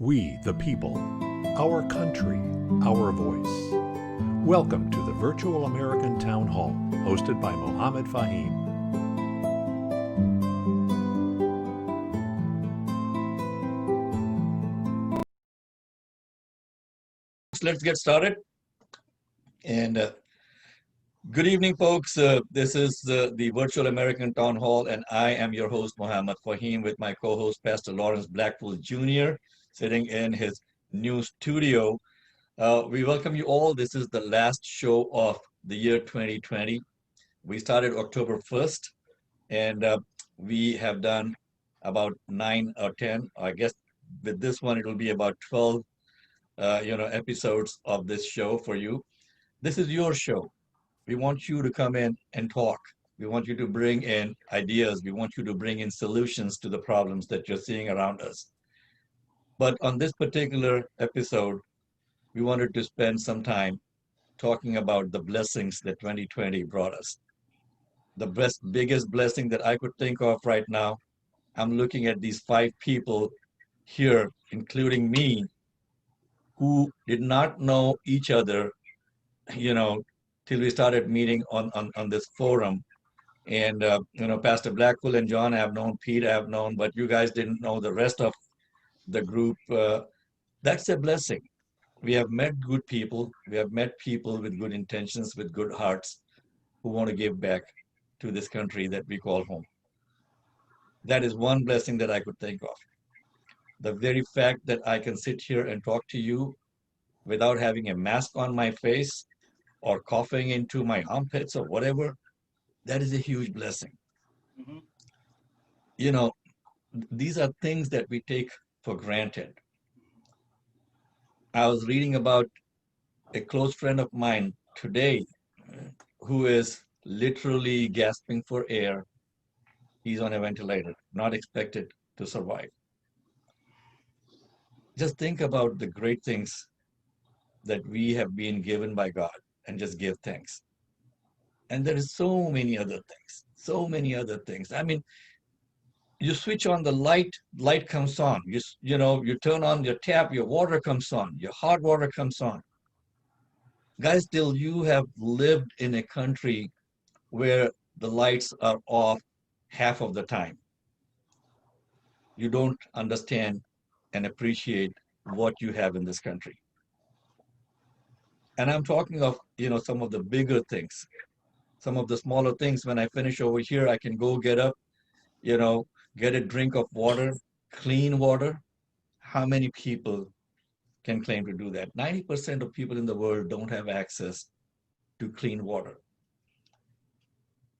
We, the people, our country, our voice. Welcome to the Virtual American Town Hall, hosted by Mohammed Faheem. Let's get started. And good evening, folks. This is the Virtual American Town Hall, and I am your host, Mohammed Faheem, with my co-host, Pastor Lawrence Blackful Jr., sitting in his new studio. We welcome you all. This is the last show of the year 2020. We started October 1st, and we have done about 9 or 10. I guess with this one, it will be about 12 episodes of this show for you. This is your show. We want you to come in and talk. We want you to bring in ideas. We want you to bring in solutions to the problems that you're seeing around us. But on this particular episode, we wanted to spend some time talking about the blessings that 2020 brought us. The biggest blessing that I could think of right now, I'm looking at these 5 people here, including me, who did not know each other, you know, till we started meeting on this forum. And, Pastor Blackful and John I have known, Pete I have known, but you guys didn't know the rest of the group. That's a blessing. We have met good people. We have met people with good intentions, with good hearts, who want to give back to this country that we call home. That is one blessing that I could think of. The very fact that I can sit here and talk to you without having a mask on my face or coughing into my armpits or whatever, that is a huge blessing. Mhm. You know, these are things that we take for granted. I was reading about a close friend of mine today who is literally gasping for air. He's on a ventilator, not expected to survive. Just think about the great things that we have been given by God and just give thanks. And there is so many other things, so many other things. I mean, you switch on the light, light comes on. You turn on your tap, your water comes on, your hot water comes on. Guys, till you have lived in a country where the lights are off half of the time, you don't understand and appreciate what you have in this country. And I'm talking of, some of the bigger things, some of the smaller things. When I finish over here, I can go get up, you know, get a drink of water, clean water. How many people can claim to do that? 90% of people in the world don't have access to clean water.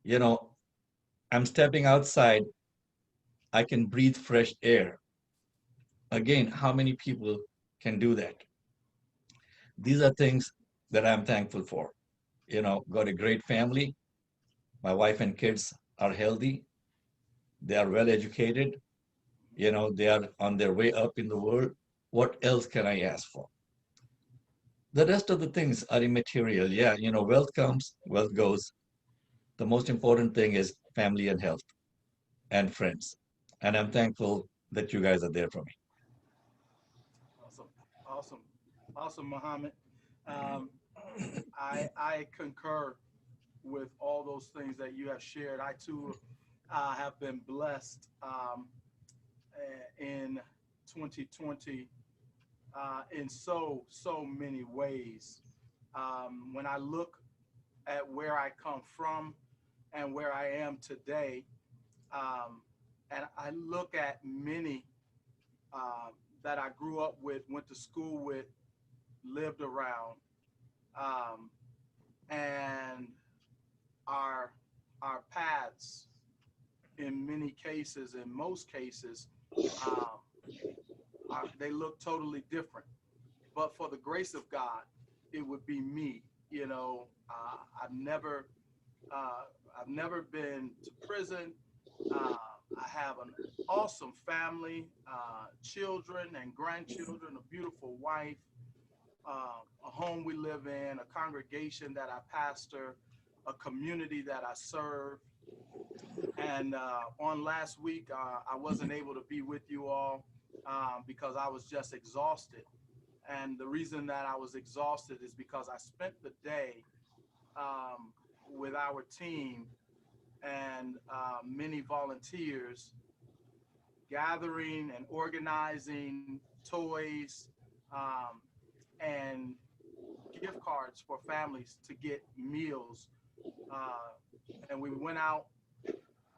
You know, I'm stepping outside, I can breathe fresh air. Again, how many people can do that? These are things that I'm thankful for. Got a great family. My wife and kids are healthy. They are well educated. They are on their way up in the world. What else can I ask for? The rest of the things are immaterial. Yeah, wealth comes, wealth goes. The most important thing is family and health and friends. And I'm thankful that you guys are there for me. Awesome, awesome, awesome, Mohammed. Um, I concur with all those things that you have shared. I too have been blessed in 2020 in so many ways. When I look at where I come from and where I am today, um, and I look at many uh, that I grew up with, went to school with, lived around, um, and our our paths, in many cases, in most cases, um, they look totally different. But for the grace of God, it would be me. I've never uh, I've never been to prison. Uh, I have an awesome family, children and grandchildren, a beautiful wife, a home we live in, a congregation that I pastor, a community that I serve. And on last week, I wasn't able to be with you all. because I was just exhausted. And the reason that I was exhausted is because I spent the day with our team and many volunteers gathering and organizing toys and gift cards for families to get meals. Uh, and we went out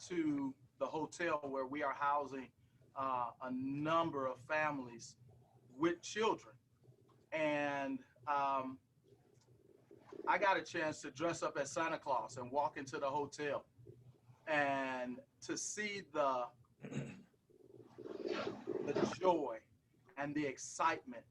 to the hotel where we are housing a number of families with children. And I got a chance to dress up as Santa Claus and walk into the hotel and to see the joy and the excitement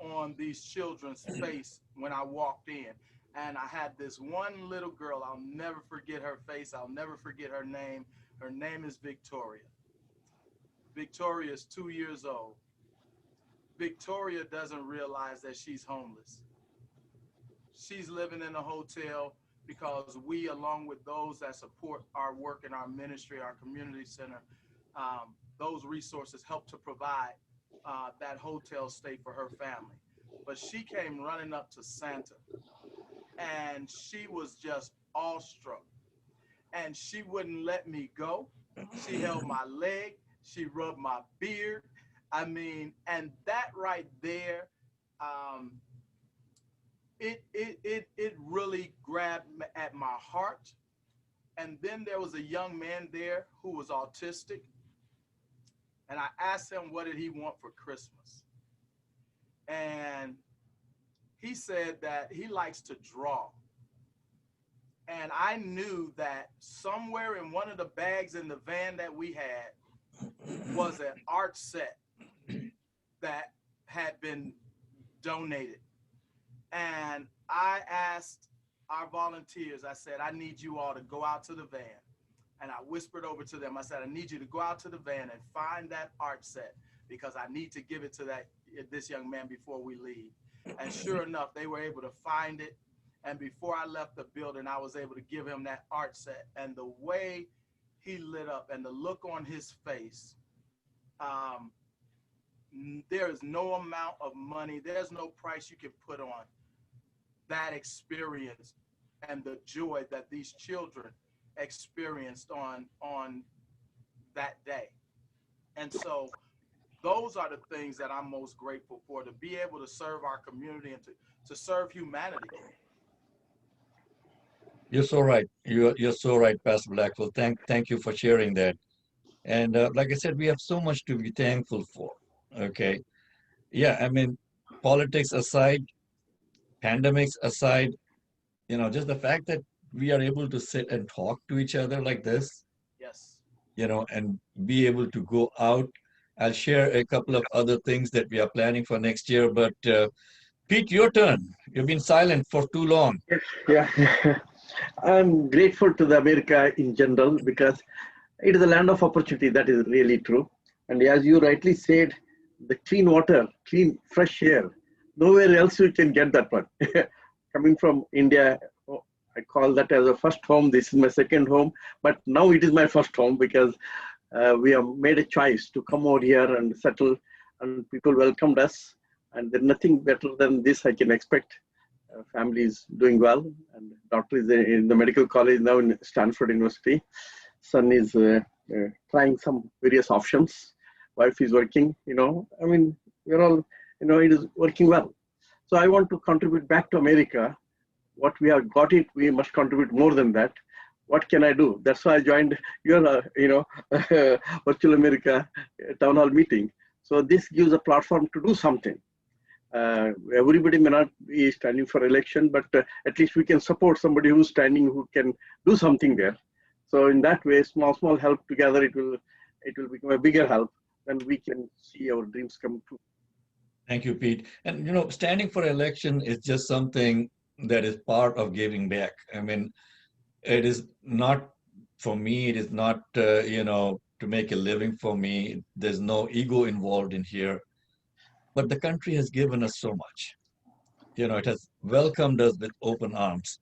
on these children's face when I walked in. And I had this one little girl, I'll never forget her face, I'll never forget her name. Her name is Victoria. Victoria is 2 years old. Victoria doesn't realize that she's homeless. She's living in a hotel because we, along with those that support our work in our ministry, our community center, those resources help to provide that hotel stay for her family. But she came running up to Santa and she was just awestruck. And she wouldn't let me go. She held my leg. She rubbed my beard. I mean, and that right there, it really grabbed at my heart. And then there was a young man there who was autistic. And I asked him, what did he want for Christmas? And he said that he likes to draw. And I knew that somewhere in one of the bags in the van that we had was an art set that had been donated. And I asked our volunteers, I said, I need you all to go out to the van. And I whispered over to them, I said, I need you to go out to the van and find that art set because I need to give it to this young man before we leave. And sure enough, they were able to find it. And before I left the building, I was able to give him that art set. And the way he lit up and the look on his face, there is no amount of money, there's no price you can put on that experience and the joy that these children experienced on that day. And so those are the things that I'm most grateful for, to be able to serve our community and to serve humanity. You're so right. You're so right, Pastor Blackful. Thank you for sharing that. And like I said, we have so much to be thankful for. Okay. Yeah, I mean, politics aside, pandemics aside, just the fact that we are able to sit and talk to each other like this, Yes. and be able to go out. I'll share a couple of other things that we are planning for next year. But Pete, your turn. You've been silent for too long. Yeah, I'm grateful to the America in general because it is a land of opportunity. That is really true. And as you rightly said, the clean water, clean, fresh air, nowhere else you can get that one. Coming from India, I call that as a first home. This is my second home, but now it is my first home because we have made a choice to come over here and settle, and people welcomed us. And there's nothing better than this I can expect. Family is doing well, and doctor is in the medical college now in Stanford University. Son is trying some various options. Wife is working, I mean, we're all, it is working well. So I want to contribute back to America. What we have got it, we must contribute more than that. What can I do? That's why I joined your, Virtual America town hall meeting. So this gives a platform to do something. Everybody may not be standing for election, but at least we can support somebody who's standing, who can do something there. So in that way, small help together, it will become a bigger help, and we can see our dreams come true. Thank you, Pete. And standing for election is just something that is part of giving back. I mean, it is not for me. It is not to make a living for me. There's no ego involved in here. But the country has given us so much. It has welcomed us with open arms.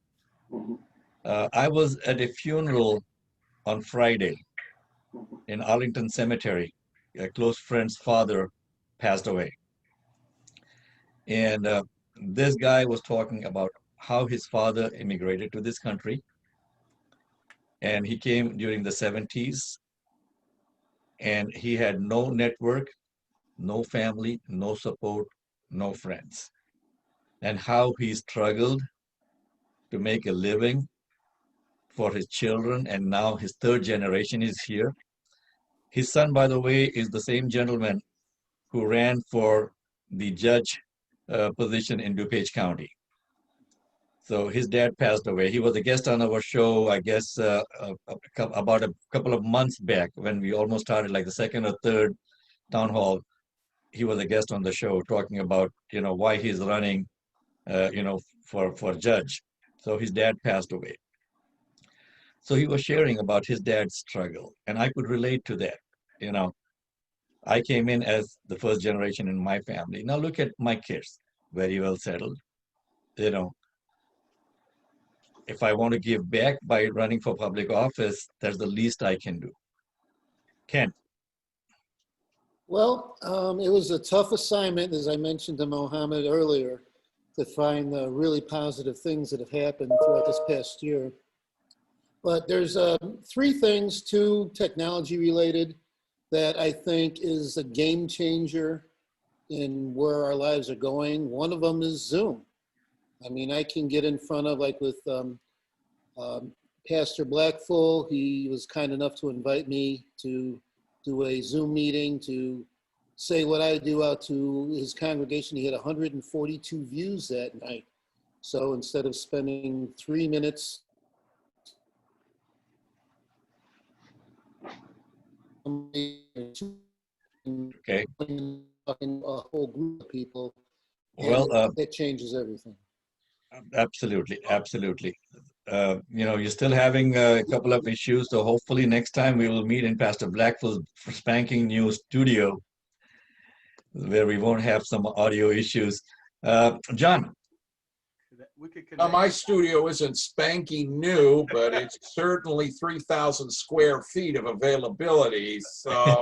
I was at a funeral on Friday in Arlington Cemetery. close friend's father passed away. And this guy was talking about how his father immigrated to this country. And he came during the 70s, and he had no network, no family, no support, no friends. And how he struggled to make a living for his children, and now his third generation is here. His son, by the way, is the same gentleman who ran for the judge position in DuPage County. So his dad passed away. He was a guest on our show, I guess, about a couple of months back when we almost started, like the second or third town hall. He was a guest on the show talking about, why he's running, for judge. So his dad passed away. So he was sharing about his dad's struggle, and I could relate to that. I came in as the first generation in my family. Now look at my kids, very well settled. If I want to give back by running for public office, that's the least I can do. Ken. Well, it was a tough assignment, as I mentioned to Mohammed earlier, to find the really positive things that have happened throughout this past year. But there's 3 things, 2 technology related, that I think is a game changer in where our lives are going. One of them is Zoom. I mean, I can get in front of, like with Pastor Blackful, he was kind enough to invite me to do a Zoom meeting to say what I do out to his congregation. He had 142 views that night. So instead of spending 3 minutes Okay. a whole group of people, Well, that changes everything. absolutely. You're still having a couple of issues, so hopefully next time we will meet in Pastor Blackful's spanking new studio where we won't have some audio issues. John. We could Now, connect. my studio isn't spanking new, but it's certainly 3,000 square feet of availability. So,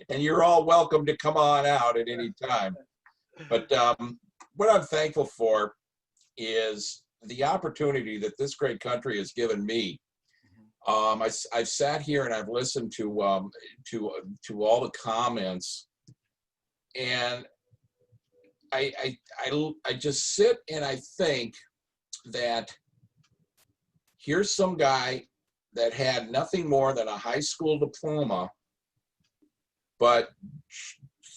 and you're all welcome to come on out at any time. But what I'm thankful for is the opportunity that this great country has given me. I've sat here and I've listened to all the comments, and I just sit and I think that here's some guy that had nothing more than a high school diploma, but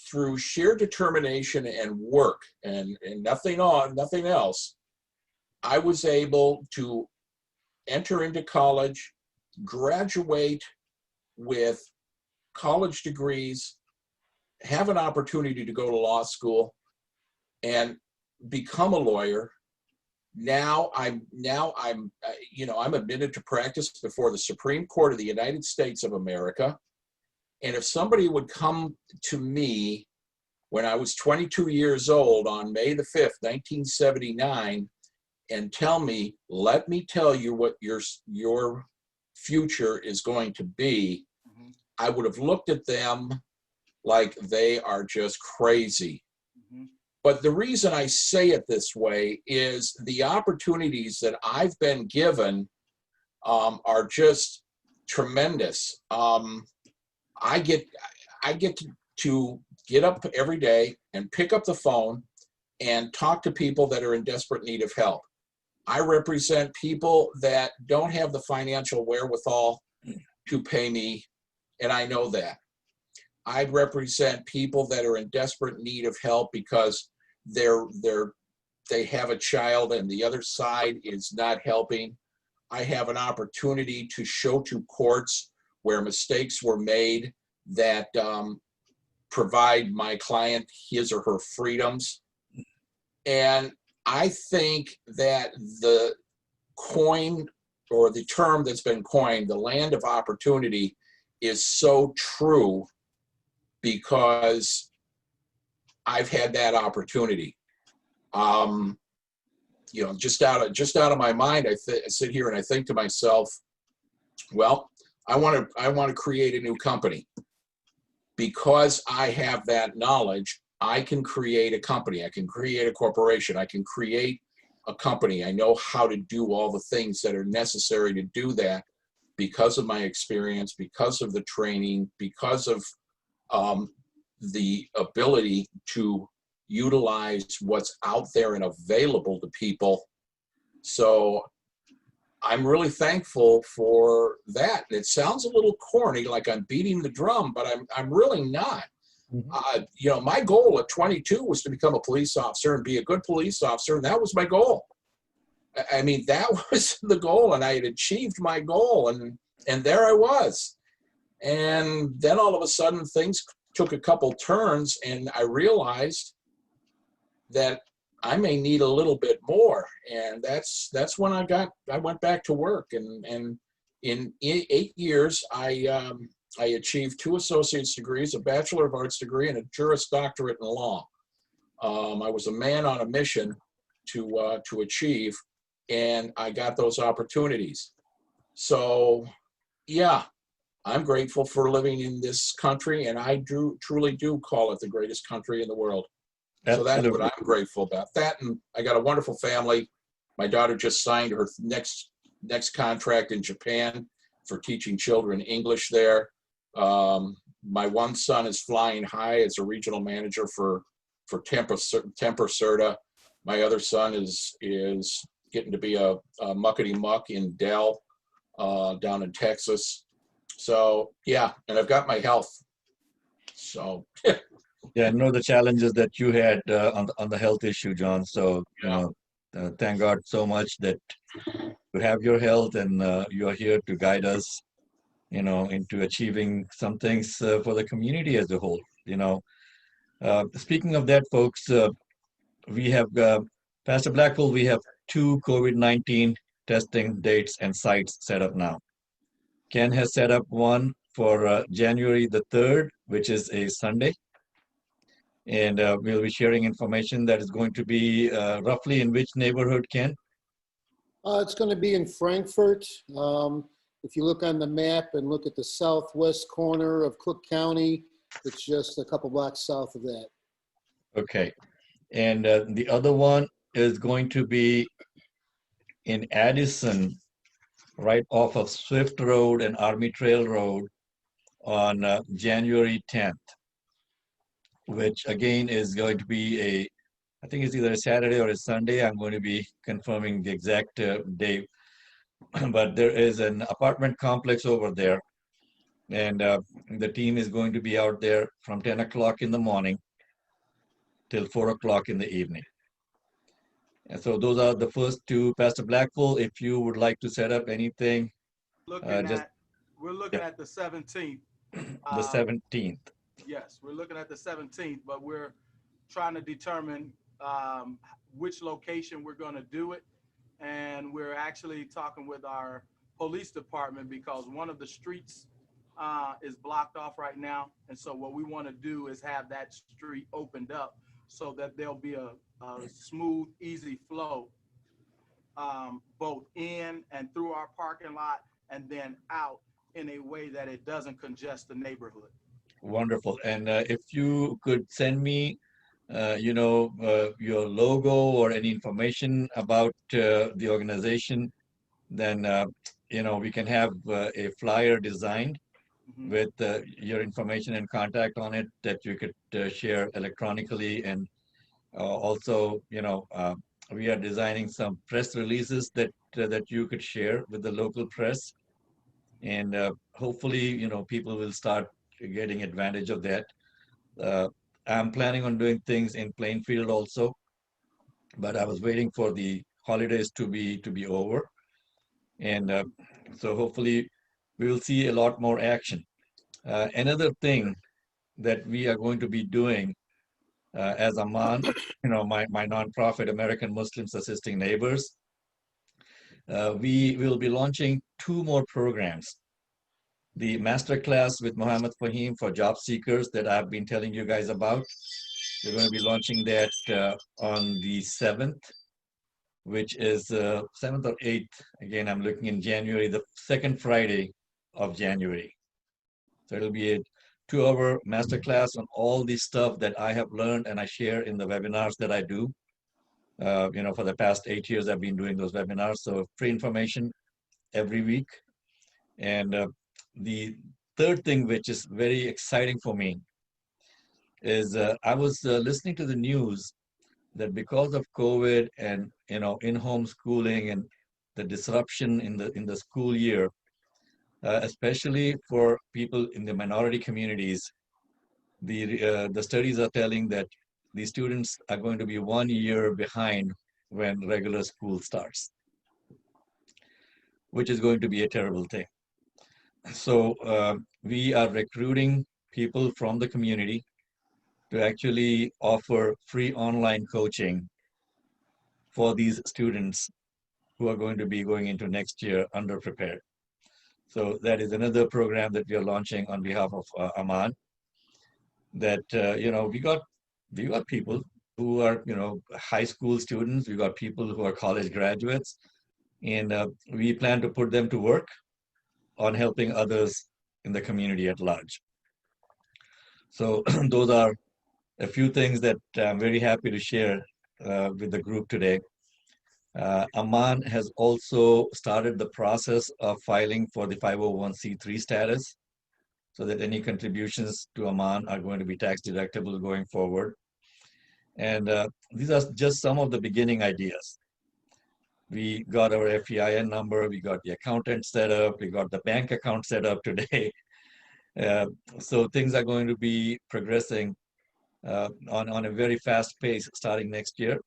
through sheer determination and work and nothing else, I was able to enter into college, graduate with college degrees, have an opportunity to go to law school, and become a lawyer. Now I'm admitted to practice before the Supreme Court of the United States of America. And if somebody would come to me when I was 22 years old on May the 5th, 1979, and tell me, let me tell you what your future is going to be, I would have looked at them like they are just crazy. But the reason I say it this way is the opportunities that I've been given are just tremendous. I get to get up every day and pick up the phone and talk to people that are in desperate need of help. I represent people that don't have the financial wherewithal to pay me, and I know that. I represent people that are in desperate need of help because they have a child and the other side is not helping. I have an opportunity to show to courts where mistakes were made that provide my client his or her freedoms. And I think that the coin, or the term that's been coined, the land of opportunity, is so true because I've had that opportunity. Just out of my mind, I sit here and I think to myself, Well, I want to create a new company. Because I have that knowledge, I can create a company. I can create a corporation. I can create a company. I know how to do all the things that are necessary to do that because of my experience, because of the training, because of the ability to utilize what's out there and available to people. So I'm really thankful for that. It sounds a little corny, like I'm beating the drum, but I'm really not. You know, my goal at 22 was to become a police officer and be a good police officer, and that was my goal. I mean, that was the goal, and I had achieved my goal, and there I was. And then all of a sudden, things took a couple turns, and I realized that I may need a little bit more, and that's when I went back to work, and in 8 years I achieved 2 associate's degrees, a Bachelor of Arts degree, and a Juris Doctorate in law. I was a man on a mission to achieve, and I got those opportunities. So yeah, I'm grateful for living in this country, and I truly do call it the greatest country in the world. So that's what I'm grateful about. That, and I got a wonderful family. My daughter just signed her next contract in Japan for teaching children English there. My one son is flying high as a regional manager for Temper Certa. My other son is getting to be a muckety muck in Dell down in Texas. So yeah, and I've got my health. So Yeah, I know the challenges that you had on the health issue, John. So, you know, thank God so much that you have your health, and you are here to guide us, you know, into achieving some things for the community as a whole. You know, speaking of that, folks, we have Pastor Blackful. We have 2 COVID-19 testing dates and sites set up now. Ken has set up one for January the 3rd, which is a Sunday. And we'll be sharing information that is going to be roughly in which neighborhood, Ken? It's going to be in Frankfurt. If you look on the map and look at the southwest corner of Cook County, it's just a couple blocks south of that. Okay. And the other one is going to be in Addison, right off of Swift Road and Army Trail Road on January 10th, which again is going to be I think it's either a Saturday or a Sunday. I'm going to be confirming the exact day. But there is an apartment complex over there, and the team is going to be out there from 10 o'clock in the morning till 4 o'clock in the evening. And so those are the first 2. Pastor Blackful, if you would like to set up anything, we're looking at the 17th. The 17th. Yes, we're looking at the 17th, but we're trying to determine which location we're going to do it. And we're actually talking with our police department because one of the streets is blocked off right now. And so what we want to do is have that street opened up so that there'll be a smooth, easy flow both in and through our parking lot and then out in a way that it doesn't congest the neighborhood. Wonderful. And if you could send me, you know, your logo or any information about the organization, then, you know, we can have a flyer designed with your information and contact on it that you could share electronically. And also, you know, we are designing some press releases that you could share with the local press. And hopefully, you know, people will start getting advantage of that. I'm planning on doing things in Plainfield also, but I was waiting for the holidays to be over, and so hopefully we will see a lot more action. Another thing that we are going to be doing as a you know, my nonprofit American Muslims Assisting Neighbors, we will be launching 2 more programs. The masterclass with Mohammed Faheem for job seekers that I've been telling you guys about. We're going to be launching that on the 7th which is 7th or 8th. Again, I'm looking in January, the second Friday of January. So it'll be a 2-hour masterclass on all the stuff that I have learned and I share in the webinars that I do. For the past 8 years, I've been doing those webinars. So free information every week. And the third thing, which is very exciting for me, is I was listening to the news that because of COVID and in-home schooling and the disruption in the school year, especially for people in the minority communities, the studies are telling that the students are going to be 1 year behind when regular school starts, which is going to be a terrible thing. So we are recruiting people from the community to actually offer free online coaching for these students who are going to be going into next year underprepared. So that is another program that we are launching on behalf of Aman. That we got people who are high school students, we got people who are college graduates, and we plan to put them to work on helping others in the community at large. So those are a few things that I'm very happy to share with the group today. Aman has also started the process of filing for the 501c3 status, so that any contributions to Aman are going to be tax deductible going forward. And these are just some of the beginning ideas. We got our FEIN number, we got the accountant set up, we got the bank account set up today. So things are going to be progressing on a very fast pace starting next year.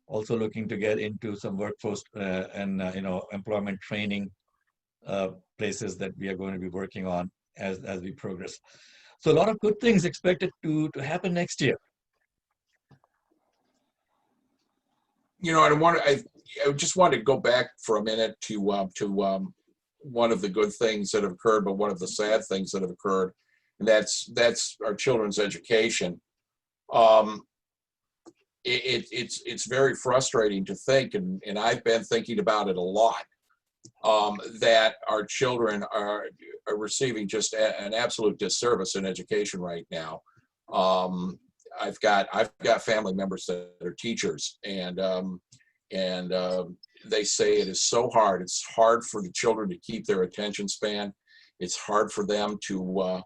Also looking to get into some workforce and employment training places that we are going to be working on as we progress. So a lot of good things expected to happen next year. I just want to go back for a minute to one of the good things that have occurred, but one of the sad things that have occurred, and that's our children's education. It's very frustrating to think, and I've been thinking about it a lot, that our children are receiving just an absolute disservice in education right now. I've got family members that are teachers, and they say it is so hard. It's hard for the children to keep their attention span. It's hard for them to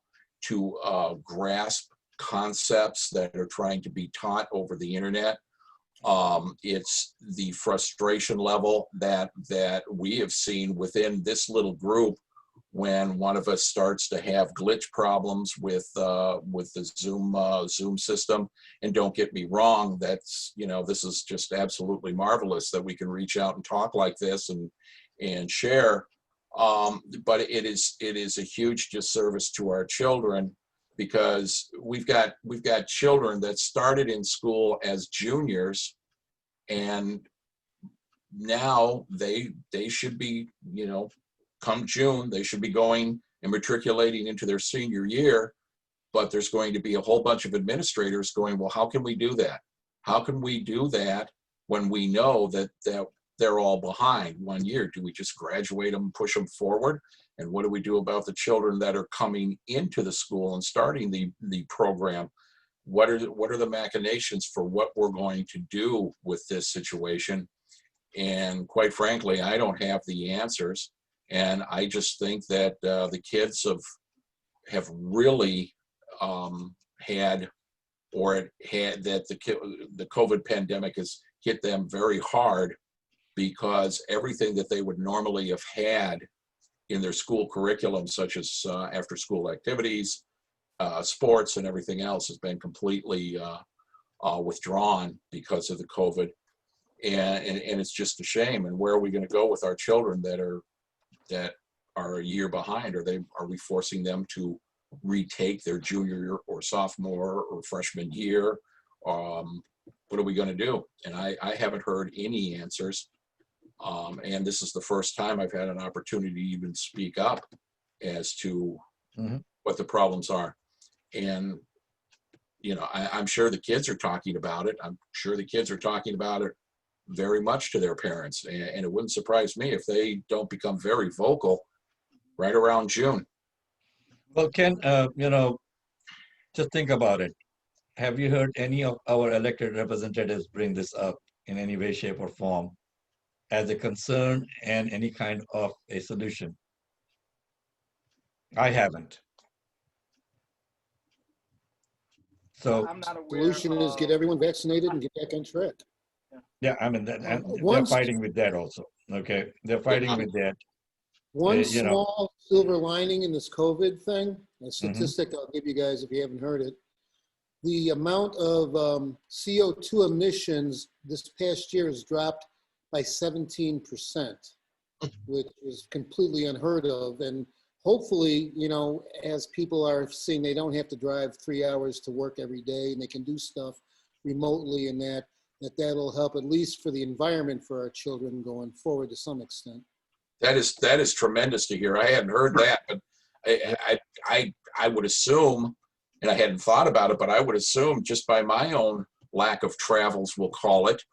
grasp concepts that are trying to be taught over the internet. It's the frustration level that we have seen within this little group when one of us starts to have glitch problems with the Zoom system. And don't get me wrong, that's this is just absolutely marvelous that we can reach out and talk like this and share. But it is a huge disservice to our children, because we've got children that started in school as juniors, and now they should be, come June, they should be going and matriculating into their senior year. But there's going to be a whole bunch of administrators going, well, how can we do that? How can we do that when we know that they're all behind 1 year? Do we just graduate them, push them forward? And what do we do about the children that are coming into the school and starting the program? What are the machinations for what we're going to do with this situation? And quite frankly, I don't have the answers. And I just think that the kids have really had that the COVID pandemic has hit them very hard, because everything that they would normally have had in their school curriculum, such as after school activities, sports, and everything else, has been completely withdrawn because of the COVID. And it's just a shame. And where are we going to go with our children that are a year behind? Are we forcing them to retake their junior or sophomore or freshman year? What are we going to do? And I haven't heard any answers. And this is the first time I've had an opportunity to even speak up as to what the problems are. And, I'm sure the kids are talking about it. I'm sure the kids are talking about it very much to their parents. And it wouldn't surprise me if they don't become very vocal right around June. Well, Ken, just think about it. Have you heard any of our elected representatives bring this up in any way, shape, or form as a concern and any kind of a solution? I haven't. So, I'm not aware Solution is get of, everyone vaccinated and get back on track. yeah, I mean, and they're Once, fighting with that also. Okay, they're fighting with that. one you know. small silver lining in this COVID thing, a Mhm. statistic I'll give you guys if you haven't heard it. The amount of CO2 emissions this past year has dropped by 17%, which is completely unheard of. And hopefully, as people are seeing they don't have to drive 3 hours to work every day and they can do stuff remotely, and that'll help at least for the environment for our children going forward to some extent. That is tremendous to hear. I hadn't heard that, but I would assume, and I hadn't thought about it, but I would assume just by my own lack of travels, we'll call it,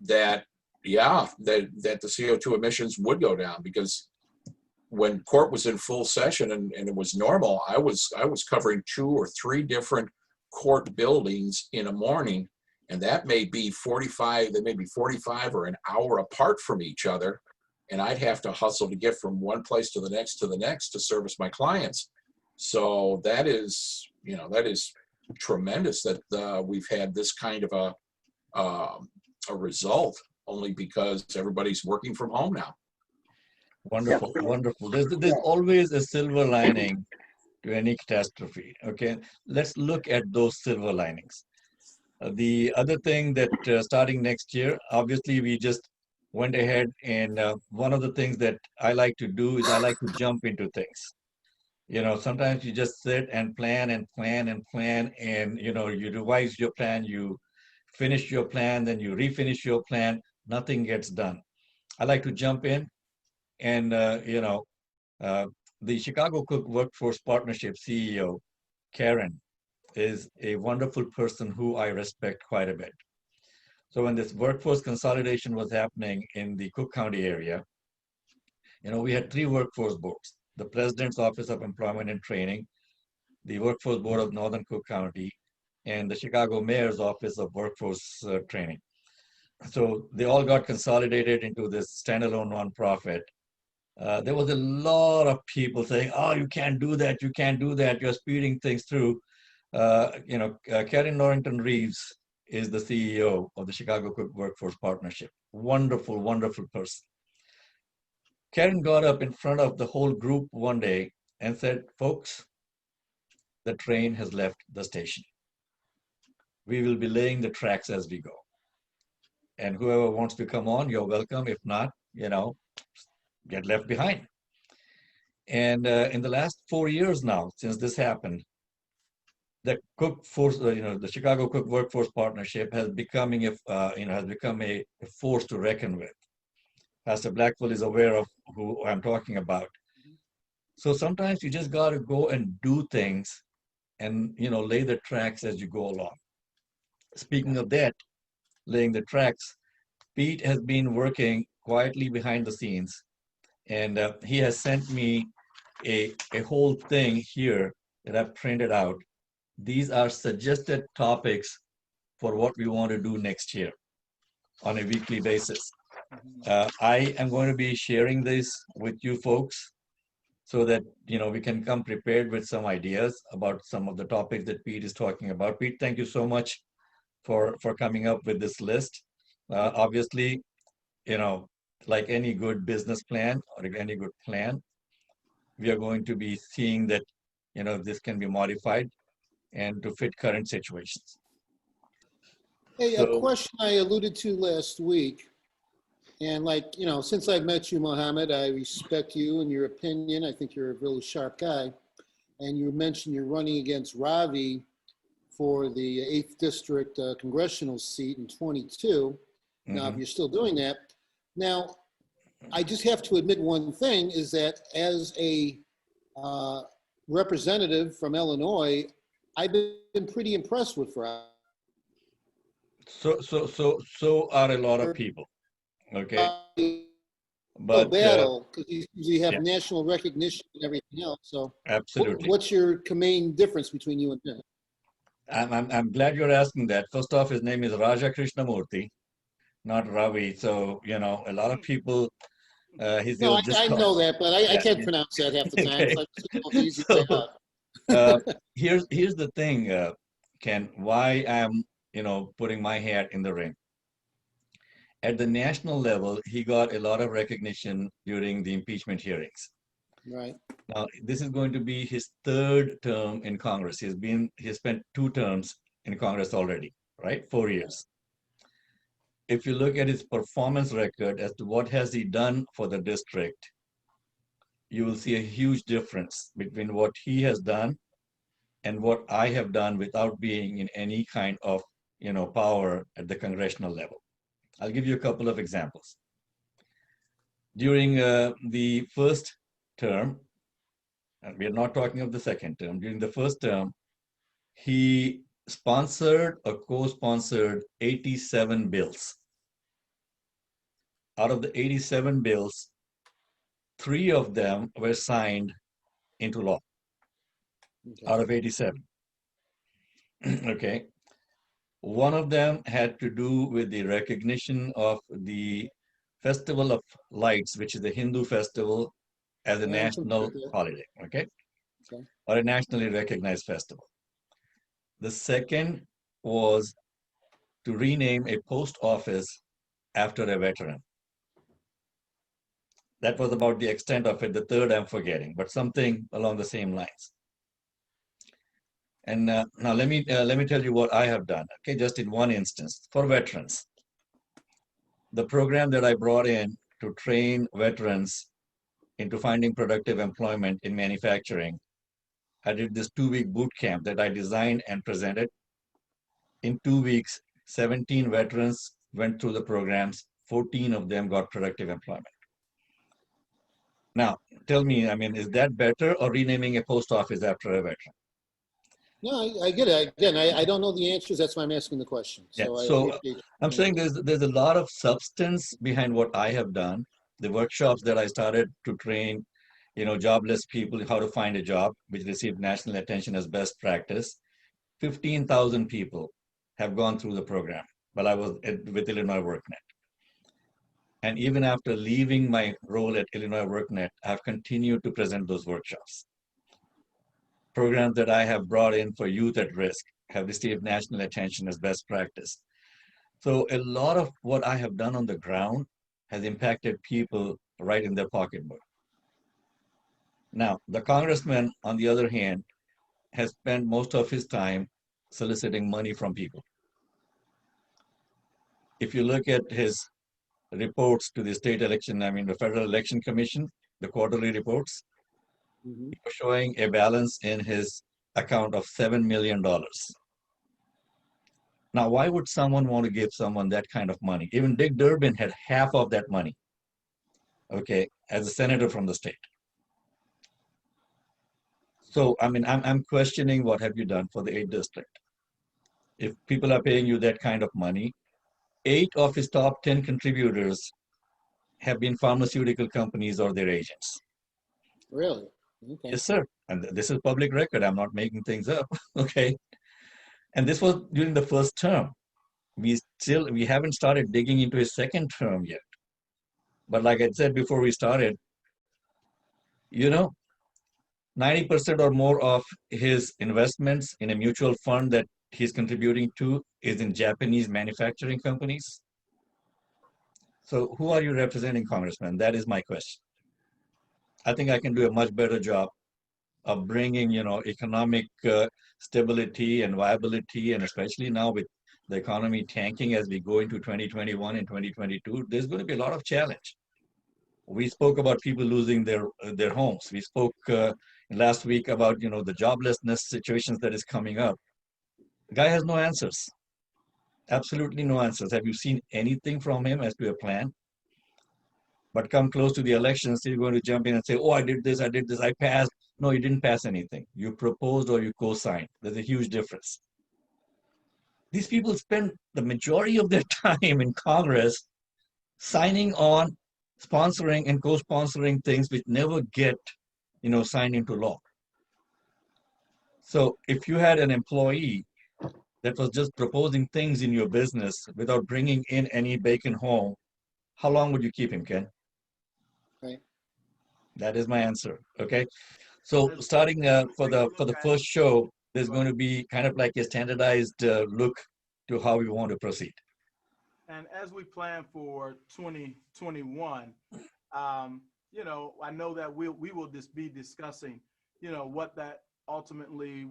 that the CO2 emissions would go down, because when court was in full session and it was normal, I was covering 2 or 3 different court buildings in a morning, and that may be 45 or an hour apart from each other, and I'd have to hustle to get from one place to the next to service my clients. So that is tremendous that we've had this kind of a result, only because everybody's working from home now. Wonderful, wonderful. There's always a silver lining to any catastrophe. Okay, let's look at those silver linings. The other thing that starting next year, obviously, we just went ahead, and one of the things that I like to do is I like to jump into things. Sometimes you just sit and plan and plan and plan, and you revise your plan, you finish your plan, then you refinish your plan, nothing gets done. I like to jump in, and the Chicago Cook Workforce Partnership CEO, Karen, is a wonderful person who I respect quite a bit. So when this workforce consolidation was happening in the Cook County area, we had 3 workforce boards: the President's Office of Employment and Training, the Workforce Board of Northern Cook County, and the Chicago Mayor's Office of Workforce Training. So they all got consolidated into this standalone nonprofit. There was a lot of people saying, "Oh, you can't do that, you can't do that, you're speeding things through." Karen Norrington Reeves is the CEO of the Chicago Cook Workforce Partnership. Wonderful, wonderful person. Karen got up in front of the whole group one day and said, "Folks, the train has left the station. We will be laying the tracks as we go. And whoever wants to come on, you're welcome. If not, get left behind." And in the last 4 years now, since this happened, the the Chicago Cook Workforce Partnership has become a force to reckon with. Pastor Blackful is aware of who I'm talking about. So sometimes you just got to go and do things, and lay the tracks as you go along. Speaking of that, laying the tracks, Pete has been working quietly behind the scenes, and he has sent me a whole thing here that I've printed out. These are suggested topics for what we want to do next year on a weekly basis. I am going to be sharing this with you folks so that we can come prepared with some ideas about some of the topics that Pete is talking about. Pete, thank you so much for coming up with this list. Obviously, like any good business plan or any good plan, we are going to be seeing that this can be modified and to fit current situations. Hey, a question I alluded to last week, and since I've met you, Mohammed, I respect you and your opinion. I think you're a really sharp guy. And you mentioned you're running against Ravi for the 8th District congressional seat in 22. Now, if you're still doing that, now, I just have to admit one thing is that as a representative from Illinois, I've been pretty impressed with Ravi. So are a lot of people. Okay, Oh, but battle, because you have yeah, national recognition and everything else. So absolutely. what's your main difference between you and him? I'm glad you're asking that. First off, his name is Raja Krishnamurthy, not Ravi. So, you know, a lot of people, No, he'll just I call. know that, but I Yeah. can't pronounce that half the time. Okay. So I just don't know if it's easy to say So out. here's the thing, Ken, why I'm, you know, putting my hat in the ring. At the national level, he got a lot of recognition during the impeachment hearings. Right. Now, this is going to be his third term in Congress. He spent 2 terms in Congress already, right? 4 years. If you look at his performance record as to what has he done for the district, you will see a huge difference between what he has done and what I have done without being in any kind of, you know, power at the congressional level. I'll give you a couple of examples. During the first term, and we are not talking of the second term, during the first term, he sponsored or co-sponsored 87 bills. Out of the 87 bills, 3 of them were signed into law Okay. out of 87. Okay. One of them had to do with the recognition of the Festival of Lights, which is the Hindu festival, as a I'm familiar national with that. holiday, okay? Okay. Or a nationally recognized festival. The second was to rename a post office after a veteran. That was about the extent of it. The third I'm forgetting, but something along the same lines. And now let me tell you what I have done. Okay, just in one instance for veterans, the program that I brought in to train veterans into finding productive employment in manufacturing. I did this 2-week boot camp that I designed and presented. In 2 weeks, 17 veterans went through the programs. 14 of them got productive employment. Now, tell me, I mean, is that better or renaming a post office after a veteran? No, I get it. Again, I don't know the answers. That's why I'm asking the question. Yeah, So I so appreciate I'm saying there's a lot of substance behind what I have done. The workshops that I started to train, you know, jobless people how to find a job, which received national attention as best practice. 15,000 people have gone through the program while I was with Illinois WorkNet. And even after leaving my role at Illinois WorkNet, I've continued to present those workshops. Programs that I have brought in for youth at risk have received national attention as best practice. So a lot of what I have done on the ground has impacted people right in their pocketbook. Now, the congressman, on the other hand, has spent most of his time soliciting money from people. If you look at his reports to the state election, I mean, the Federal Election Commission, the quarterly reports, Mhm. showing a balance in his account of $7 million. Now, why would someone want to give someone that kind of money? Even Dick Durbin had half of that money, okay, as a senator from the state. So, I mean, I'm questioning what have you done for the 8th district? If people are paying you that kind of money, 8 of his top 10 contributors have been pharmaceutical companies or their agents. Really? Okay. Yes, sir. And this is public record. I'm not making things up. Okay. And this was during the first term. We haven't started digging into his second term yet. But like I said before we started, you know, 90% or more of his investments in a mutual fund that he's contributing to is in Japanese manufacturing companies. So who are you representing, Congressman? That is my question. I think I can do a much better job of bringing, you know, economic stability and viability, and especially now with the economy tanking as we go into 2021 and 2022, there's going to be a lot of challenge. We spoke about people losing their homes. We spoke last week about, you know, the joblessness situations that is coming up. The guy has no answers. Absolutely no answers. Have you seen anything from him as to a plan? But come close to the elections, he's going to jump in and say, oh, I did this, I passed. No, you didn't pass anything. You proposed or you co-signed. There's a huge difference. these people spend the majority of their time in Congress signing on, sponsoring and co-sponsoring things which never get, signed into law. So if you had an employee that was just proposing things in your business without bringing in any bacon home, how long would you keep him, Ken? Right. That is my answer. Okay. So starting for the first show, there's going to be kind of like a standardized look to how we want to proceed. And as we plan for 2021, I know that we will just be discussing, what that ultimately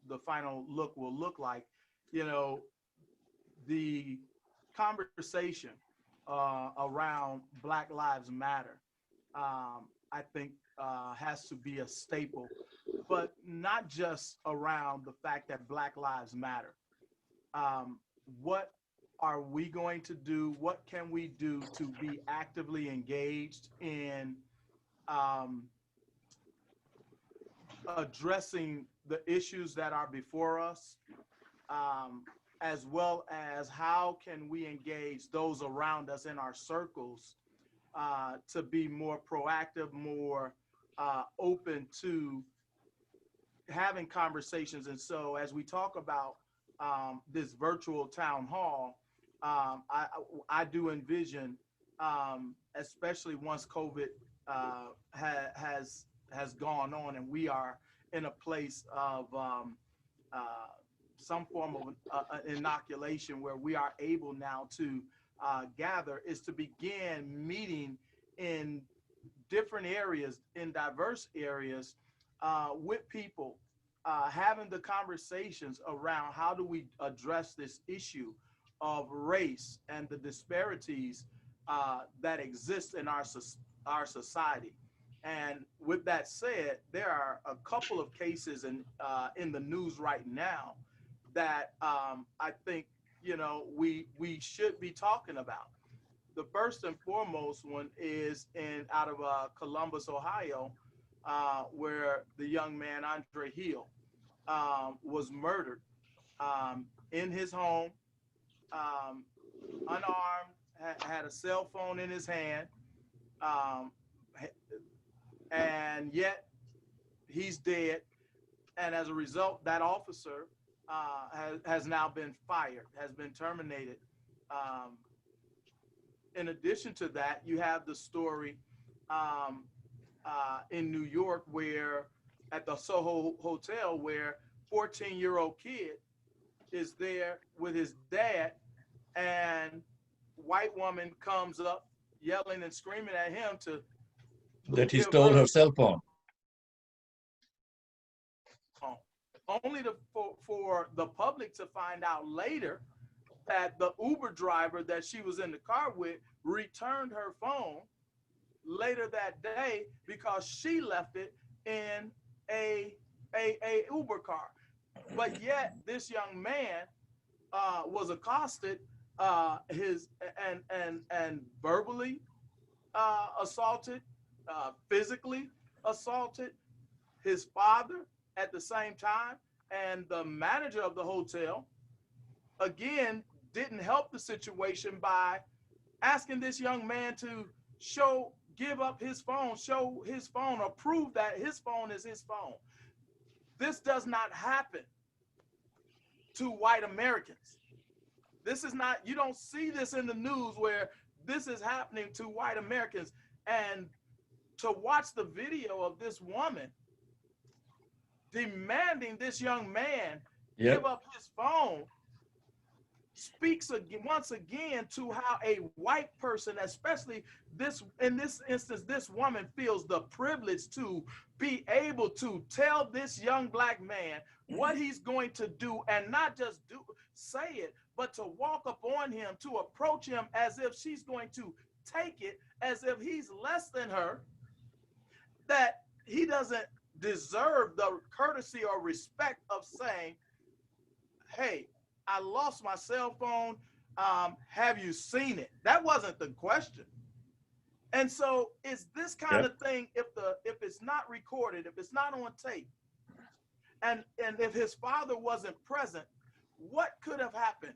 the final look will look like. The conversation around Black Lives Matter, I think, has to be a staple, but not just around the fact that Black Lives Matter. What are we going to do? What can we do to be actively engaged in addressing the issues that are before us, as well as how can we engage those around us in our circles to be more proactive, more open to having conversations. And so as we talk about this virtual town hall, I do envision, especially once COVID has gone on and we are in a place of some form of inoculation where we are able now to gather, is to begin meeting in different areas, in diverse areas, with people, having the conversations around how do we address this issue of race and the disparities that exist in our society. And with that said, there are a couple of cases in the news right now that I think we should be talking about. The first and foremost one is out of Columbus, Ohio, where the young man Andre Hill was murdered in his home, unarmed, had a cell phone in his hand, and yet he's dead. And as a result, that officer has now been fired, has been terminated. In addition to that, you have the story in New York where at the Soho Hotel where 14-year-old kid is there with his dad, and white woman comes up yelling and screaming at him that he stole her cell phone. Only for the public to find out later that the Uber driver that she was in the car with returned her phone later that day because she left it in a Uber car. But yet this young man was accosted, and verbally assaulted, physically assaulted his father at the same time. And the manager of the hotel, again, didn't help the situation by asking this young man to give up his phone, show his phone, or prove that his phone is his phone. This does not happen to white Americans. This is not, you don't see this in the news where this is happening to white Americans. And to watch the video of this woman demanding this young man give up his phone speaks once again to how a white person, especially in this instance, this woman feels the privilege to be able to tell this young black man what he's going to do, and not just say it, but to walk up on him, to approach him as if she's going to take it, as if he's less than her, that he doesn't deserve the courtesy or respect of saying, hey, I lost my cell phone. Have you seen it? That wasn't the question. And so it's this kind of thing, if it's not recorded, if it's not on tape, and if his father wasn't present, what could have happened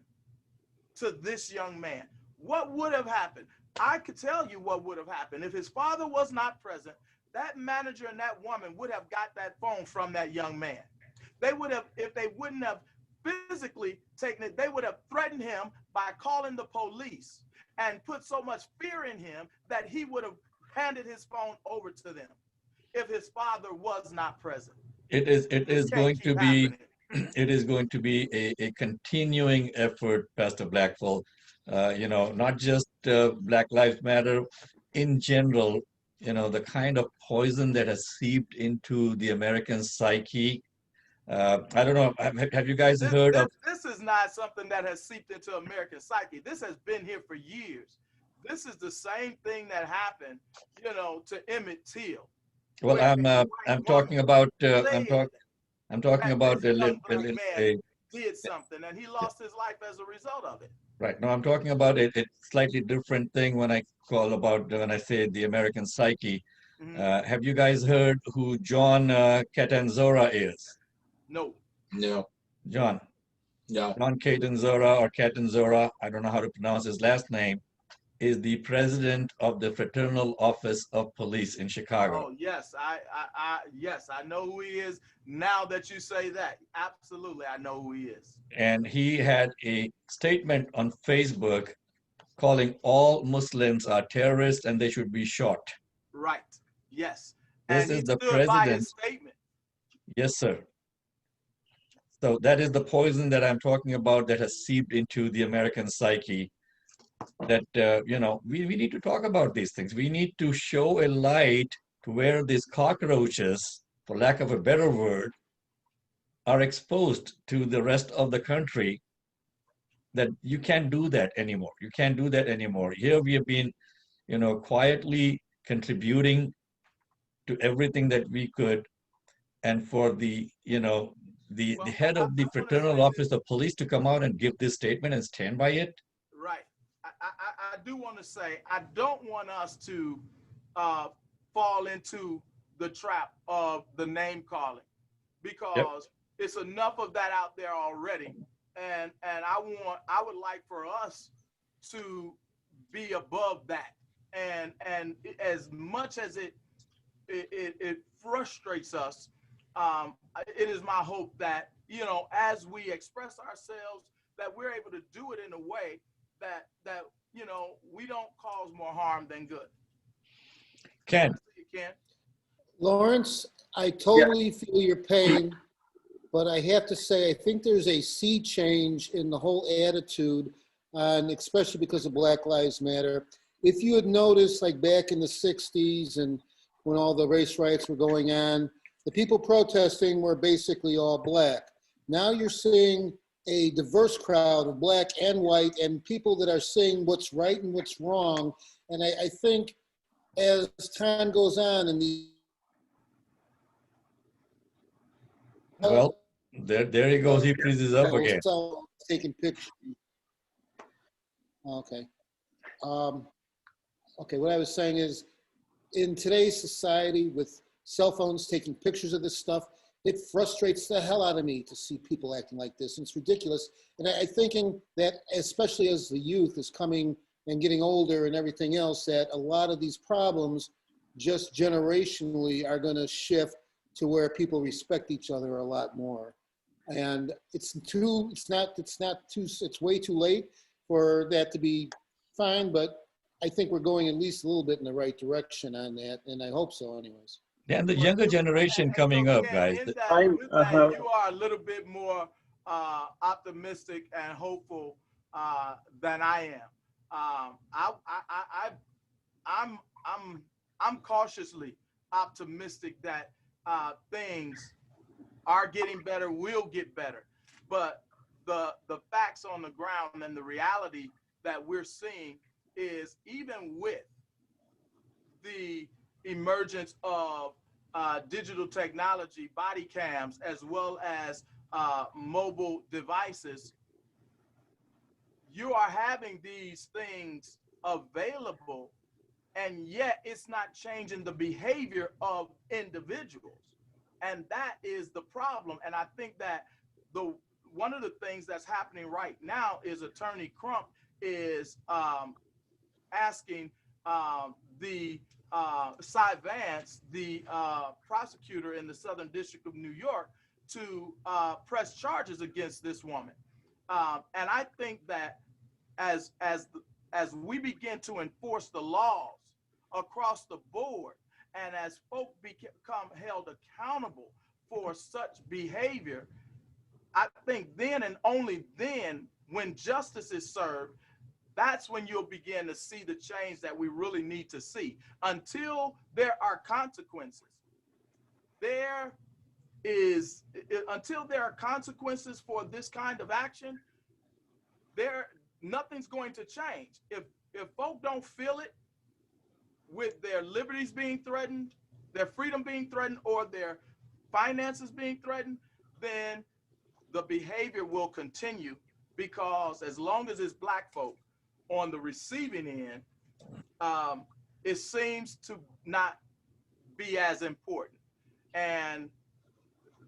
to this young man? What would have happened? I could tell you what would have happened. If his father was not present, that manager and that woman would have got that phone from that young man. They would have, if they wouldn't have physically taken it, they would have threatened him by calling the police and put so much fear in him that he would have handed his phone over to them if his father was not present. It is going to be it is going to be a continuing effort, Pastor Blackful. Not just Black Lives Matter, in general, the kind of poison that has seeped into the American psyche. I don't know, have you guys heard of? This is not something that has seeped into American psyche. This has been here for years. This is the same thing that happened, to Emmett Till. Well, I'm talking about I'm talking about this young black man did something and he lost his life as a result of it. Right. No, I'm talking about a slightly different thing when I say the American psyche. Mm-hmm. Have you guys heard who John Catanzara is? No. No. John. No. John Catanzara or Catanzara, I don't know how to pronounce his last name, is the president of the Fraternal Office of Police in Chicago. Oh, yes. I know who he is. Now that you say that, absolutely, I know who he is. And he had a statement on Facebook calling all Muslims are terrorists and they should be shot. Right. Yes. This and is he the stood president. by his statement. Yes, sir. So that is the poison that I'm talking about that has seeped into the American psyche. That, we need to talk about these things. We need to show a light to where these cockroaches, for lack of a better word, are exposed to the rest of the country, that you can't do that anymore. You can't do that anymore. Here we have been, quietly contributing to everything that we could. And for the head of the Fraternal Office of Police to come out and give this statement and stand by it. Right. I do want to say, I don't want us to fall into the trap of the name calling, because it's enough of that out there already. And I would like for us to be above that. And as much as it frustrates us, it is my hope that, as we express ourselves, that we're able to do it in a way that we don't cause more harm than good. Ken. Lawrence, I totally feel your pain, but I have to say, I think there's a sea change in the whole attitude, and especially because of Black Lives Matter. If you had noticed, like back in the 60s and when all the race riots were going on, the people protesting were basically all black. Now you're seeing a diverse crowd of black and white and people that are saying what's right and what's wrong. And I think as time goes on and the Well, there he goes. He freezes up again. Taking pictures. Okay. Okay, what I was saying is, in today's society with cell phones taking pictures of this stuff, it frustrates the hell out of me to see people acting like this. And it's ridiculous. And I'm thinking that, especially as the youth is coming and getting older and everything else, that a lot of these problems just generationally are going to shift to where people respect each other a lot more. And it's way too late for that to be fine, but I think we're going at least a little bit in the right direction on that, and I hope so anyways. Yeah, and the younger generation coming up, guys. You are a little bit more optimistic and hopeful than I am. I'm cautiously optimistic that things are getting better, will get better. But the facts on the ground and the reality that we're seeing is, even with the emergence of digital technology, body cams, as well as mobile devices, you are having these things available, and yet it's not changing the behavior of individuals. And that is the problem. And I think that one of the things that's happening right now is Attorney Crump is asking the Cy Vance, the prosecutor in the Southern District of New York, to press charges against this woman. And I think that as we begin to enforce the laws across the board, and as folk become held accountable for such behavior, I think then and only then, when justice is served, that's when you'll begin to see the change that we really need to see. Until there are consequences, until there are consequences for this kind of action, nothing's going to change. If folk don't feel it, with their liberties being threatened, their freedom being threatened, or their finances being threatened, then the behavior will continue, because as long as it's Black folk on the receiving end, it seems to not be as important. And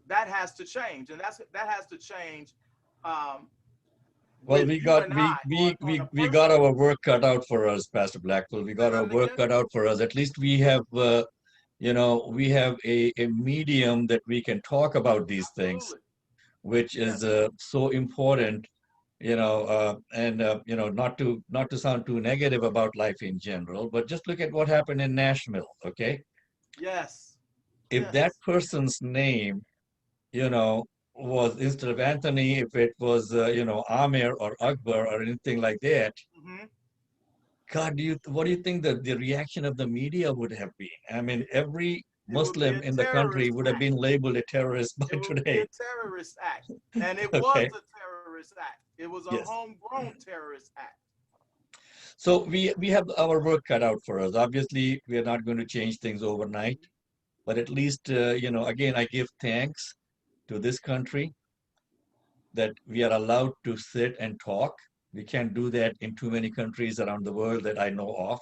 that has to change. And that has to change. Well, we got our work cut out for us, Pastor Blackful. We got our work cut out for us. At least we have, we have a medium that we can talk about these things, which is so important, and not to sound too negative about life in general, but just look at what happened in Nashville, okay? Yes. If that person's name, was, instead of Anthony, if it was, Amir or Akbar or anything like that, God, what do you think that the reaction of the media would have been? I mean, every Muslim in the country would have been labeled a terrorist by today. It would be a terrorist act, and it was a terrorist act. It was a homegrown terrorist act. So we have our work cut out for us. Obviously, we are not going to change things overnight, but at least, again, I give thanks to this country that we are allowed to sit and talk. We can't do that in too many countries around the world that I know of.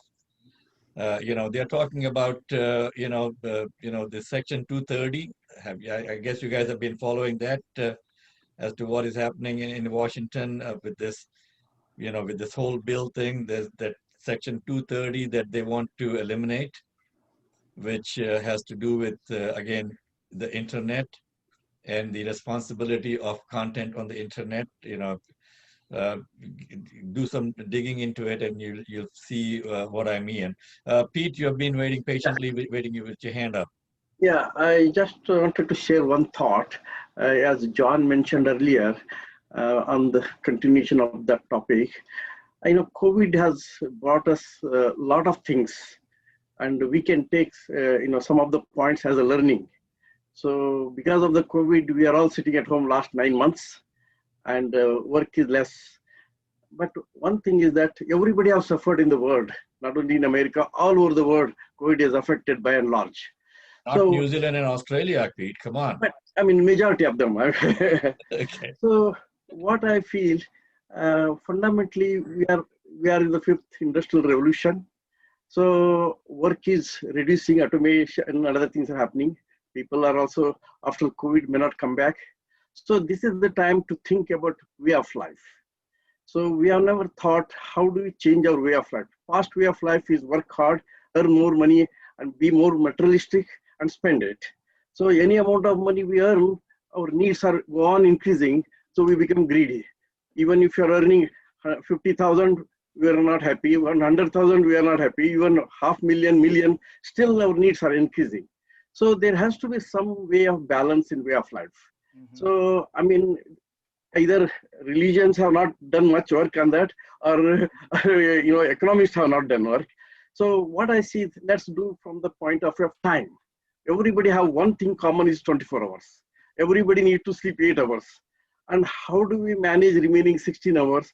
They're talking about, the Section 230. I guess you guys have been following that as to what is happening in Washington with this, with this whole bill thing. There's that Section 230 that they want to eliminate, which has to do with, again, the internet and the responsibility of content on the internet. Do some digging into it and you'll see what I mean. Pete, you have been waiting patiently, waiting with your hand up. Yeah, I just wanted to share one thought. As John mentioned earlier, on the continuation of that topic, I know COVID has brought us a lot of things, and we can take some of the points as a learning. So because of the COVID, we are all sitting at home last 9 months, and work is less. But one thing is that everybody has suffered in the world, not only in America, all over the world, COVID is affected by and large. Not New Zealand and Australia, Pete, come on. But I mean, majority of them. Okay. So what I feel, fundamentally, we are in the 5th industrial revolution. So work is reducing, automation and other things are happening. People are also, after COVID, may not come back. So this is the time to think about way of life. So we have never thought, how do we change our way of life? Past way of life is work hard, earn more money, and be more materialistic and spend it. So any amount of money we earn, our needs are go on increasing, so we become greedy. Even if you're earning 50,000, we are not happy. 100,000, we are not happy. Even 500,000, million, still our needs are increasing. So there has to be some way of balance in way of life. So, I mean, either religions have not done much work on that, or economists have not done work. So what I see, let's do from the point of time. Everybody have one thing common is 24 hours. Everybody need to sleep 8 hours. And how do we manage remaining 16 hours?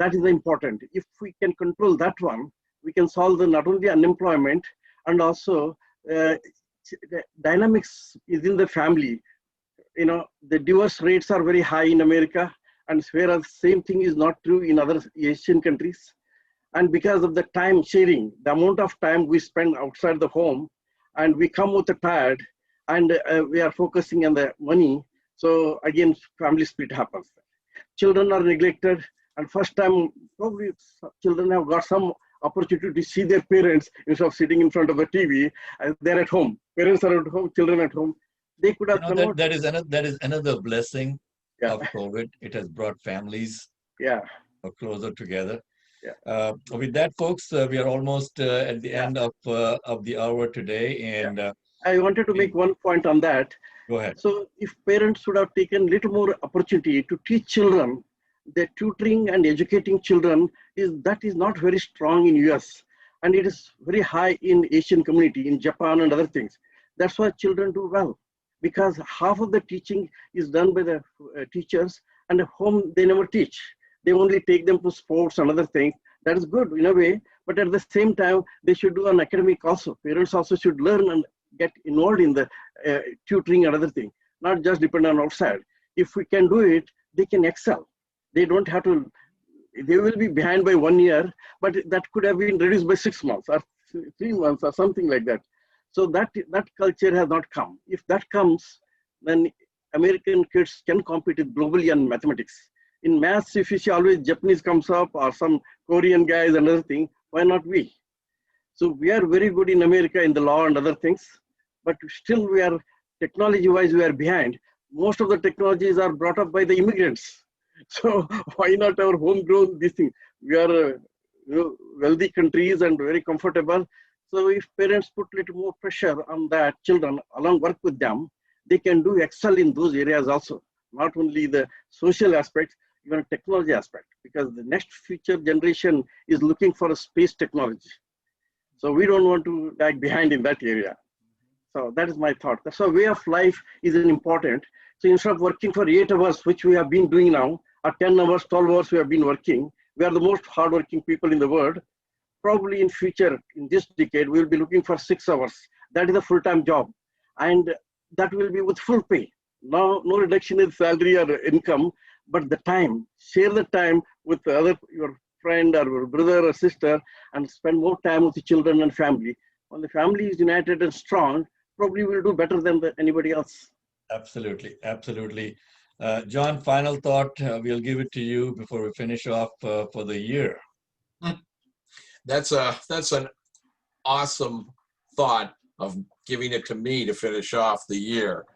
That is important. If we can control that one, we can solve not only unemployment, and also the dynamics is in the family. The divorce rates are very high in America, and whereas same thing is not true in other Asian countries. And because of the time sharing, the amount of time we spend outside the home, and we come with a tired, and we are focusing on the money. So again, family split happens. Children are neglected, and first time probably children have got some opportunity to see their parents instead of sitting in front of a TV. They're at home. Parents are at home, children at home. They could You have know, converted. that is another blessing Yeah, of COVID. It has brought families yeah, closer together. yeah, With that, folks, we are almost at the yeah, end of the hour today, yeah. and I wanted to make one point on that. go ahead. So if parents would have taken little more opportunity to teach children, the tutoring and educating children is not very strong in US, and it is very high in Asian community, in Japan and other things. That's why children do well, because half of the teaching is done by the teachers, and at home they never teach. They only take them to sports and other things. That is good in a way, but at the same time, they should do an academic also. Parents also should learn and get involved in the tutoring and other thing, not just depend on outside. If we can do it, they can excel. They don't have to, they will be behind by 1 year, but that could have been reduced by 6 months or 3 months or something like that. So that culture has not come. If that comes, then American kids can compete globally on mathematics. In maths, if you see always Japanese comes up or some Korean guys and other thing, why not we? So we are very good in America in the law and other things, but still we are technology-wise we are behind. Most of the technologies are brought up by the immigrants. So why not our homegrown this thing? We are wealthy countries and very comfortable. So if parents put a little more pressure on that children, along work with them, they can do excel in those areas also. Not only the social aspects, even technology aspect, because the next future generation is looking for a space technology. So we don't want to lag behind in that area. So that is my thought. So way of life is an important. So instead of working for 8 hours, which we have been doing now, or 10 hours, 12 hours we have been working, we are the most hardworking people in the world. Probably in future, in this decade, we will be looking for 6 hours. That is a full-time job. And that will be with full pay. No reduction in salary or income, but the time, share the time with the other, your friend or your brother or sister, and spend more time with the children and family. When the family is united and strong, probably will do better than anybody else. Absolutely, absolutely. John, final thought. We'll give it to you before we finish off for the year. That's an awesome thought of giving it to me to finish off the year.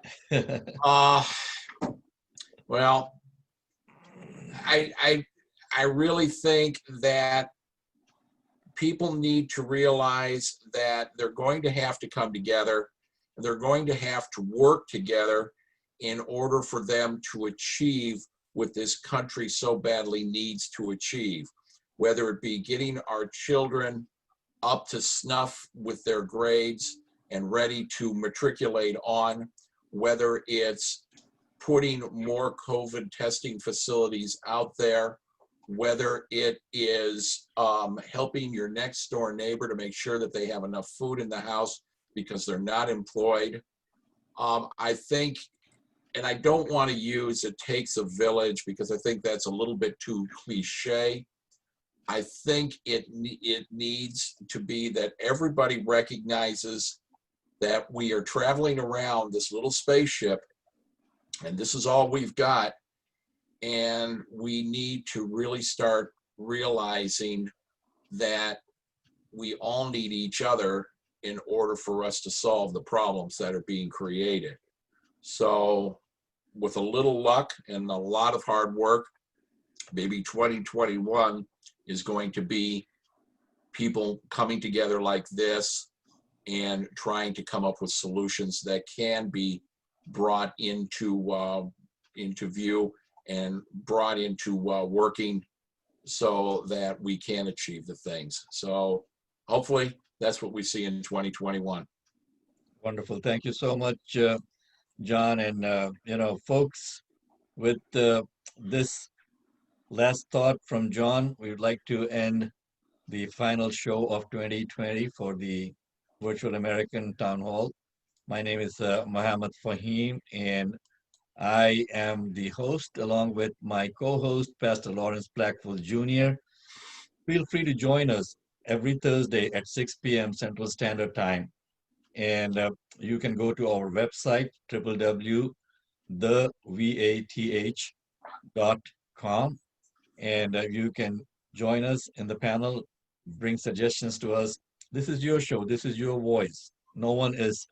Well, I really think that people need to realize that they're going to have to come together. They're going to have to work together in order for them to achieve what this country so badly needs to achieve, whether it be getting our children up to snuff with their grades and ready to matriculate on, whether it's putting more COVID testing facilities out there, whether it is helping your next door neighbor to make sure that they have enough food in the house because they're not employed. I think, and I don't want to use "it takes a village" because I think that's a little bit too cliche. I think it needs to be that everybody recognizes that we are traveling around this little spaceship and this is all we've got, and we need to really start realizing that we all need each other in order for us to solve the problems that are being created. So with a little luck and a lot of hard work, maybe 2021 is going to be people coming together like this and trying to come up with solutions that can be brought into view and brought into working so that we can achieve the things. So hopefully that's what we see in 2021. Wonderful. Thank you so much, John. And, folks, with this last thought from John, we would like to end the final show of 2020 for the Virtual American Town Hall. My name is Mohammed Faheem, and I am the host along with my co-host, Pastor Lawrence Blackful Jr. Feel free to join us every Thursday at 6 p.m. Central Standard Time. And you can go to our website, thevath.com, and you can join us in the panel, bring suggestions to us. This is your show. This is your voice. No one is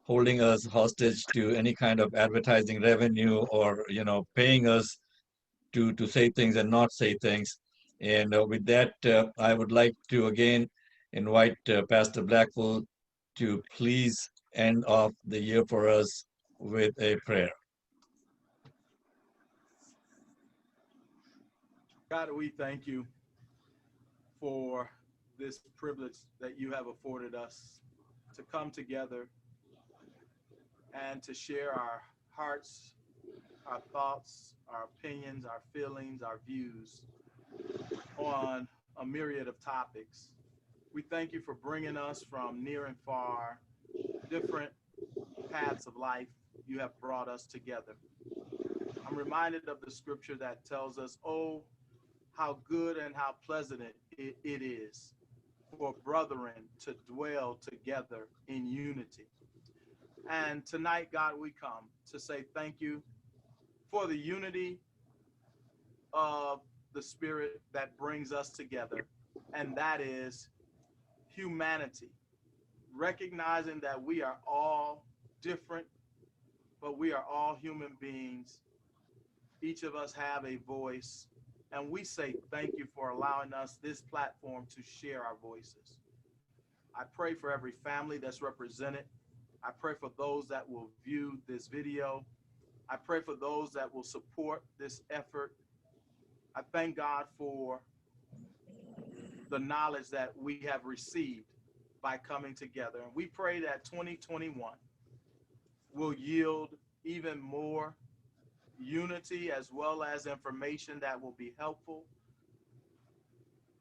holding us hostage to any kind of advertising revenue or paying us to say things and not say things. And with that, I would like to again invite Pastor Blackful to please end off the year for us with a prayer. God, we thank you for this privilege that you have afforded us to come together and to share our hearts, our thoughts, our opinions, our feelings, our views on a myriad of topics. We thank you for bringing us from near and far, different paths of life. You have brought us together. I'm reminded of the scripture that tells us, oh, how good and how pleasant it is for brethren to dwell together in unity. And tonight, God, we come to say thank you for the unity of the Spirit that brings us together, and that is humanity, recognizing that we are all different, but we are all human beings. Each of us have a voice, and we say thank you for allowing us this platform to share our voices. I pray for every family that's represented. I pray for those that will view this video. I pray for those that will support this effort. I thank God for the knowledge that we have received by coming together. And we pray that 2021 will yield even more unity as well as information that will be helpful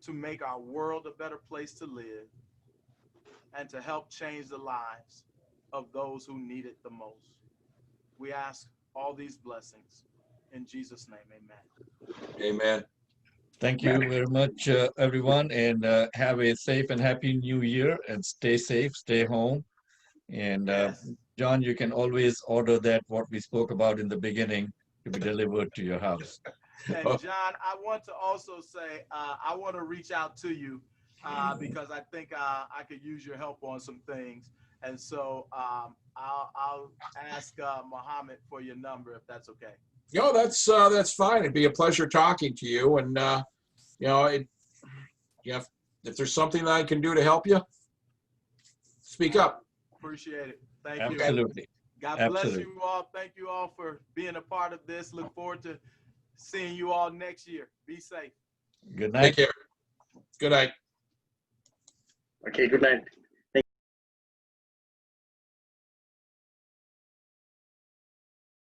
to make our world a better place to live and to help change the lives of those who need it the most. We ask all these blessings in Jesus' name, amen. Amen. Thank you very much, everyone, and have a safe and happy new year, and stay safe, stay home. And Yes. John, you can always order that what we spoke about in the beginning to be delivered to your house. And John, I want to also say, I want to reach out to you because I think I could use your help on some things. And so I'll ask Mohammed for your number if that's okay. No, that's fine. It'd be a pleasure talking to you. And if there's something that I can do to help you, speak up. Appreciate it. Thank you. Absolutely. God bless you all. Thank you all for being a part of this. Look forward to seeing you all next year. Be safe. Good night. Take care. Good night. Okay, good night.